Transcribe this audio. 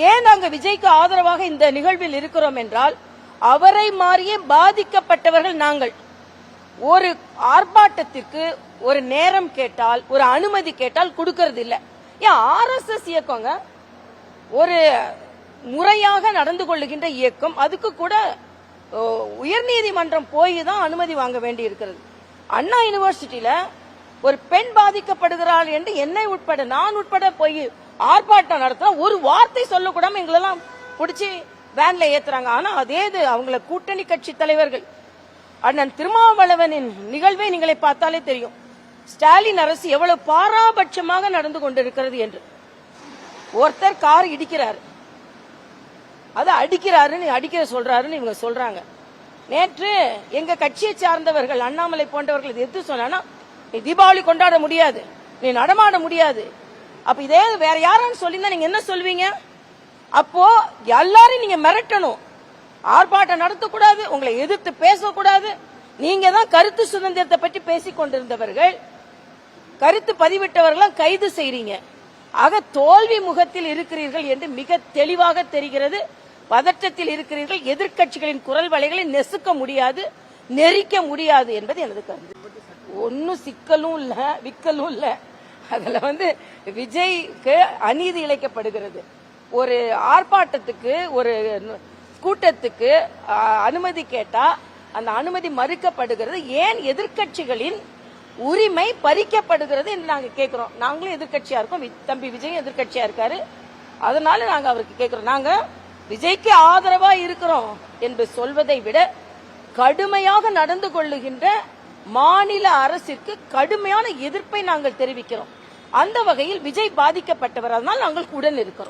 ஏன் நாங்க விஜய்க்கு ஆதரவாக இந்த நிகழ்வில் இருக்கிறோம் என்றால், அவரை மாறியே பாதிக்கப்பட்டவர்கள் நாங்கள். ஒரு ஆர்ப்பாட்டத்திற்கு ஒரு நேரம் கேட்டால், ஒரு அனுமதி கேட்டால் கொடுக்கறது இல்ல. ஏன் RSS இயக்கங்க ஒரு முறையாக நடந்து கொள்ளுகின்ற இயக்கம், அதுக்கு கூட உயர்நீதிமன்றம் போய் தான் அனுமதி வாங்க வேண்டி இருக்கிறது. அண்ணா யூனிவர்சிட்டியில ஒரு பெண் பாதிக்கப்படுகிறாள் என்று என்னை உட்பட, நான் உட்பட போய் ஆர்ப்பாட்டம் நடத்த ஒரு வார்த்தை சொல்லக்கூடாம எங்களெல்லாம் பிடிச்சி வேன்ல ஏத்துறாங்க. ஆனா அதே அவங்கள கூட்டணி கட்சி தலைவர்கள், அண்ணன் திருமாவளவனின் நிகழ்வை நீங்களை பார்த்தாலே தெரியும், ஸ்டாலின் அரசு எவ்வளவு பாராபட்சமாக நடந்து கொண்டிருக்கிறது என்று. ஒருத்தர் கார் இடிக்கிறாரு, அதை அடிக்கிற சொல்றாருன்னு இவங்க சொல்றாங்க. நேற்று எங்க கட்சியை சார்ந்தவர்கள், அண்ணாமலை போன்றவர்கள் எது சொன்னா, நீ தீபாவளி கொண்டாட முடியாது, நீ நடமாட முடியாது, அப்ப இதே வேற யாரும் சொல்லியிருந்தா நீங்க என்ன சொல்வீங்க? அப்போ எல்லாரும் நீங்க மிரட்டணும், ஆர்ப்பாட்டம் நடத்தக்கூடாது, உங்களை எதிர்த்து பேசக்கூடாது. நீங்க தான் கருத்து சுதந்திரத்தை பற்றி பேசிக் கொண்டிருந்தவர்கள், கருத்து பதிவிட்டவர்கள் கைது செய்றீங்க. ஆக தோல்வி முகத்தில் இருக்கிறீர்கள் என்று மிக தெளிவாக தெரிகிறது. பதற்றத்தில் இருக்கிறீர்கள். எதிர்க்கட்சிகளின் குரல் வலைகளை நெசுக்க முடியாது, நெரிக்க முடியாது என்பது எனது கருத்து. ஒன்னும் சிக்கலும் இல்ல, விக்கலும் இல்ல. அதுல விஜய்க்கு அநீதி இழைக்கப்படுகிறது. ஒரு ஆர்ப்பாட்டத்துக்கு, ஒரு கூட்டத்துக்கு அனுமதி கேட்டா அந்த அனுமதி மறுக்கப்படுகிறது. ஏன் எதிர்க்கட்சிகளின் உரிமை பறிக்கப்படுகிறது என்று நாங்க கேட்கிறோம். நாங்களும் எதிர்க்கட்சியா இருக்கோம், தம்பி விஜய் எதிர்க்கட்சியா இருக்காரு. அதனால நாங்க அவருக்கு கேட்கிறோம், நாங்க விஜய்க்கு ஆதரவா இருக்கிறோம் என்று சொல்வதை விட கடுமையாக நடந்து கொள்ளுகின்ற மாநில அரசிற்கு கடுமையான எதிர்ப்பை நாங்கள் தெரிவிக்கிறோம். அந்த வகையில் விஜய் பாதிக்கப்பட்டவர், அதனால் நாங்கள் உடன் இருக்கிறோம்.